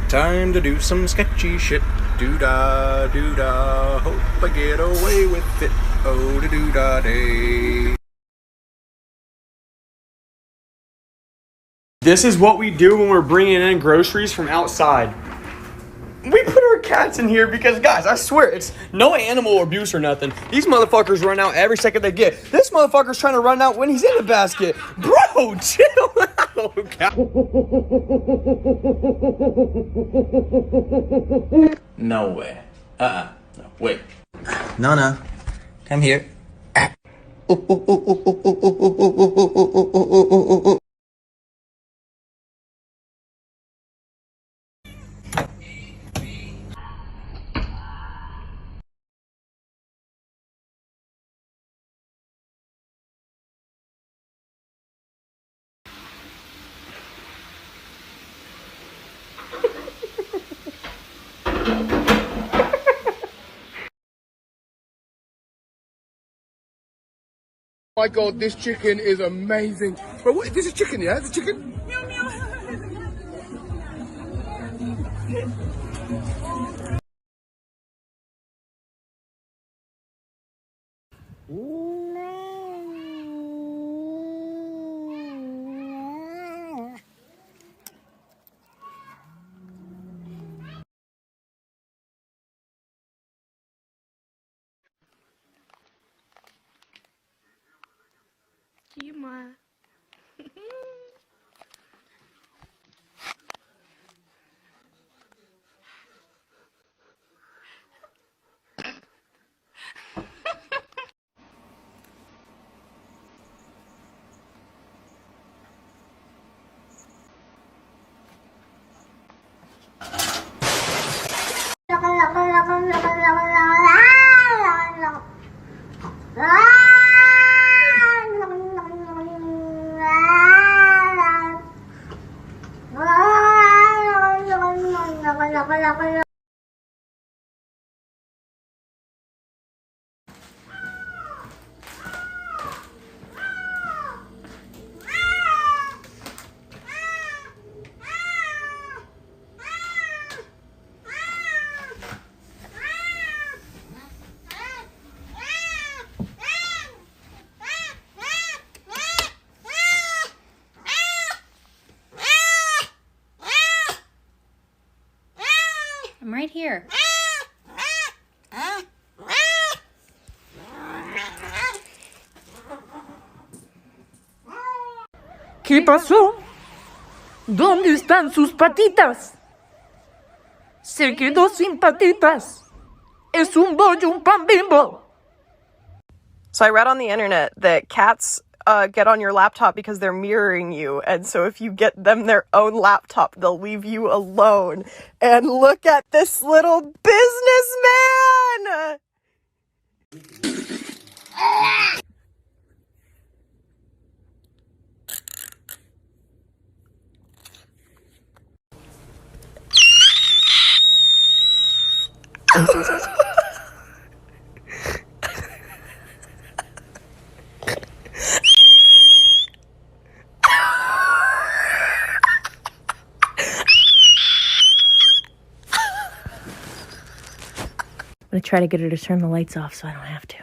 Time to do some sketchy shit. Doo-dah, doo-dah. Hope I get away with it. Oh, doo-dah day. This is what we do when we're bringing in groceries from outside. We put our cats in here because, guys, I swear, it's no animal abuse or nothing. These motherfuckers run out every second they get. This motherfucker's trying to run out when he's in the basket. Bro, chill out. No way. No, wait. Nana, come here. Oh my god, this chicken is amazing. Bro, what, this is chicken, yeah? It's chicken? Meow, meow. Kima. I'm right here. ¿Qué pasó? ¿Dónde están sus patitas? Se quedó sin patitas. Es un bollo, un pan bimbo. So I read on the internet that cats get on your laptop because they're mirroring you, and so if you get them their own laptop, they'll leave you alone. And look at this little businessman! I'm gonna try to get her to turn the lights off so I don't have to.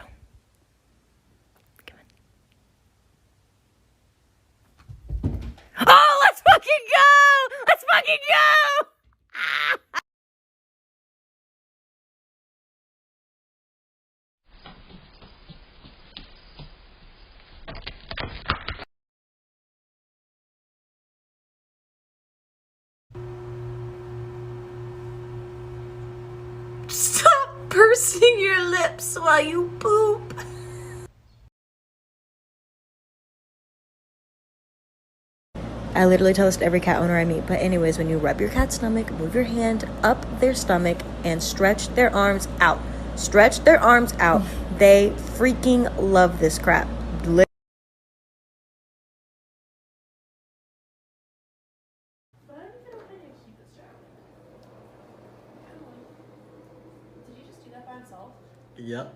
Come on. Oh, let's fucking go! Let's fucking go! Ah! Stop pursing your lips while you poop. I literally tell this to every cat owner I meet. But anyways, when you rub your cat's stomach, move your hand up their stomach and stretch their arms out. Stretch their arms out. They freaking love this crap. Yep.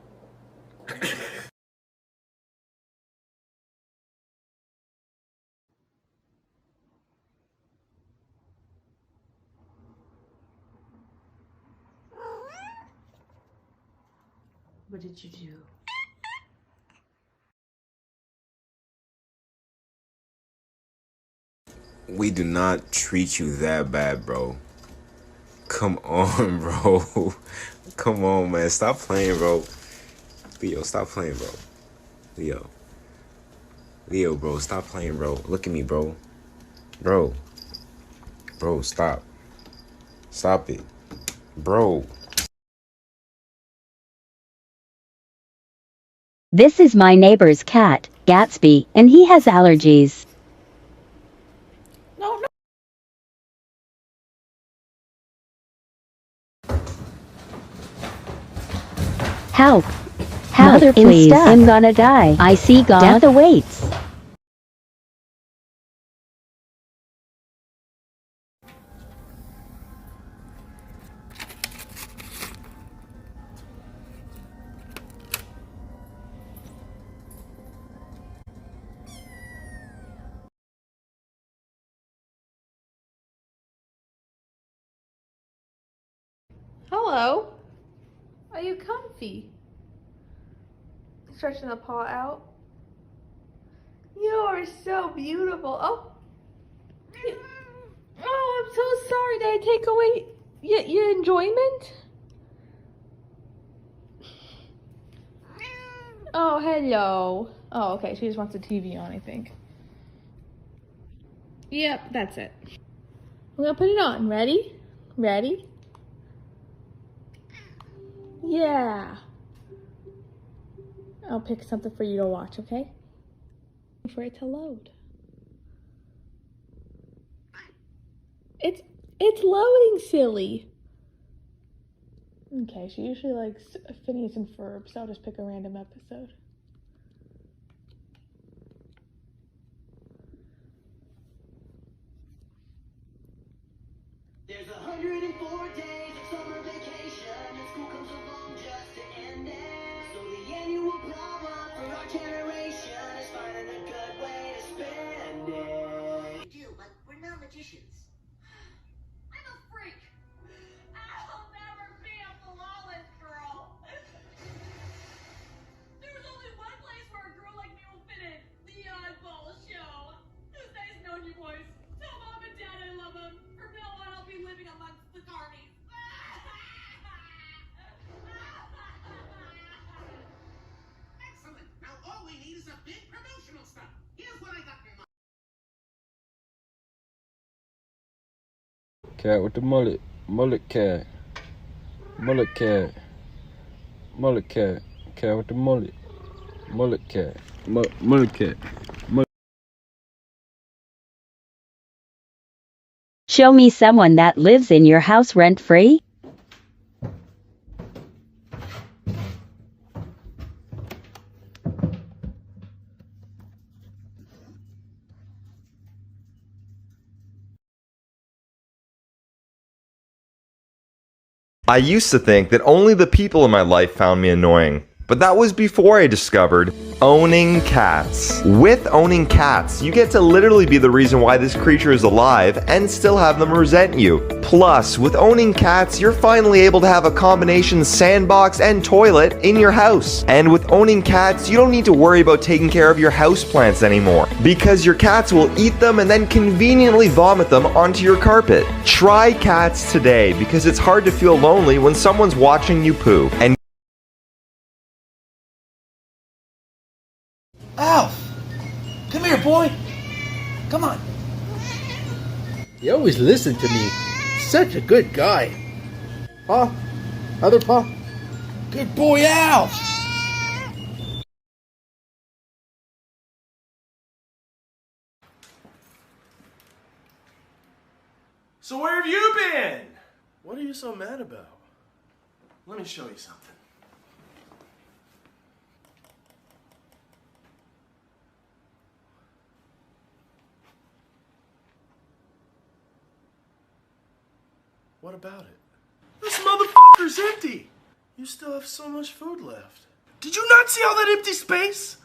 What did you do? We do not treat you that bad, bro. Come on, bro. Come on, man. Stop playing, bro. Leo, stop playing, bro. Leo. Leo, bro, stop playing, bro. Look at me, bro. Bro. Bro, stop. Stop it. Bro. This is my neighbor's cat, Gatsby, and he has allergies. No, no. Help. Help, Mother, please. instead, I'm gonna die. I see God. Death awaits. Hello. Are you comfy? Stretching the paw out. You are so beautiful. Oh. Oh, I'm so sorry. Did I take away your enjoyment? Oh, hello. Oh, okay. She just wants the TV on, I think. Yep, that's it. I'm gonna put it on. Ready? Ready? Yeah. I'll pick something for you to watch, okay? For it to load. It's loading, silly. Okay, she usually likes Phineas and Ferb, so I'll just pick a random episode. There's 104 days of summer vacation, and school comes along just to end it. So the annual problem for our generation is finding a good way to spend it. We do, but we're not magicians. I'm a freak. I'll never be a flawless girl. There was only one place where a girl like me will fit in. The Oddball Show. Who's nice knowing you boys? Tell Mom and Dad I love them. From now on, I'll be living amongst the Carnies. Excellent. Now all we need is a big promotional stunt. Here's what I got in mind. Cat with the mullet. Mullet cat. Mullet cat. Mullet cat. Cat with the mullet. Mullet cat. Mullet cat. Show me someone that lives in your house rent-free. I used to think that only the people in my life found me annoying, but that was before I discovered owning cats. With owning cats, you get to literally be the reason why this creature is alive and still have them resent you. Plus, with owning cats, you're finally able to have a combination sandbox and toilet in your house. And with owning cats, you don't need to worry about taking care of your houseplants anymore, because your cats will eat them and then conveniently vomit them onto your carpet. Try cats today, because it's hard to feel lonely when someone's watching you poo. And Alf! Come here, boy! Come on! You always listen to me. Such a good guy. Paw? Other paw? Good boy, Alf! So where have you been? What are you so mad about? Let me show you something. What about it? This motherfucker's empty! You still have so much food left. Did you not see all that empty space?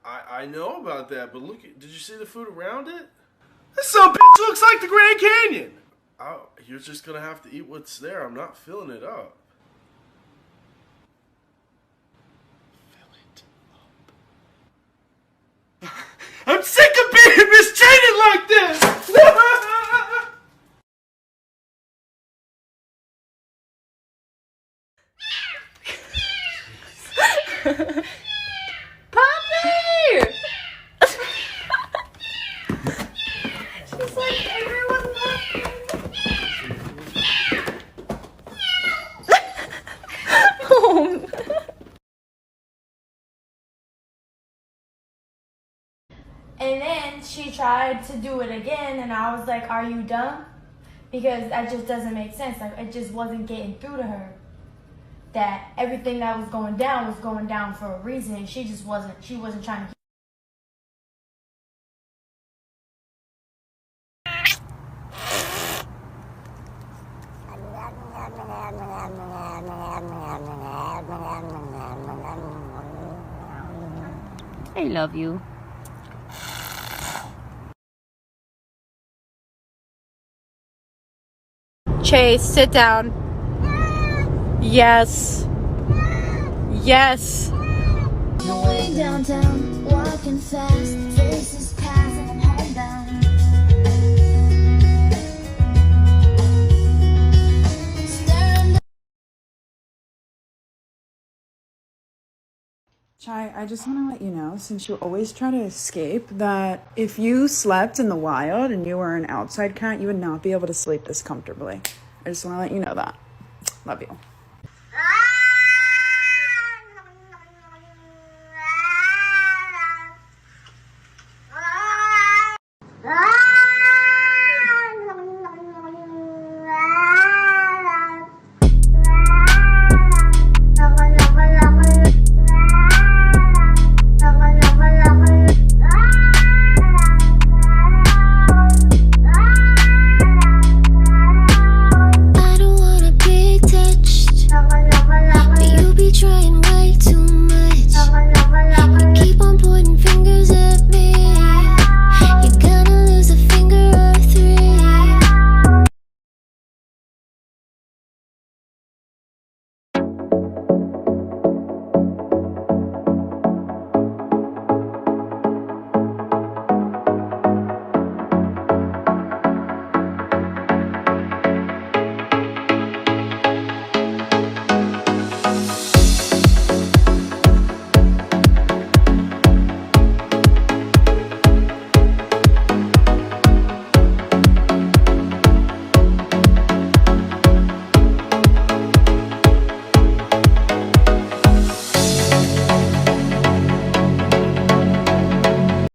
I know about that, but look, did you see the food around it? This son of a bitch looks like the Grand Canyon! You're just gonna have to eat what's there. I'm not filling it up. sick of being mistreated like this! Puppy! She's like, everyone left me. Oh. And then she tried to do it again, and I was like, are you dumb? Because that just doesn't make sense. Like, it just wasn't getting through to her that everything that was going down for a reason, and she wasn't trying to. I love you. Chase, sit down. Yes. Yes. Way downtown, walking fast, faces passing homebound. Chai, I just want to let you know, since you always try to escape, that if you slept in the wild and you were an outside cat, you would not be able to sleep this comfortably. I just want to let you know that. Love you.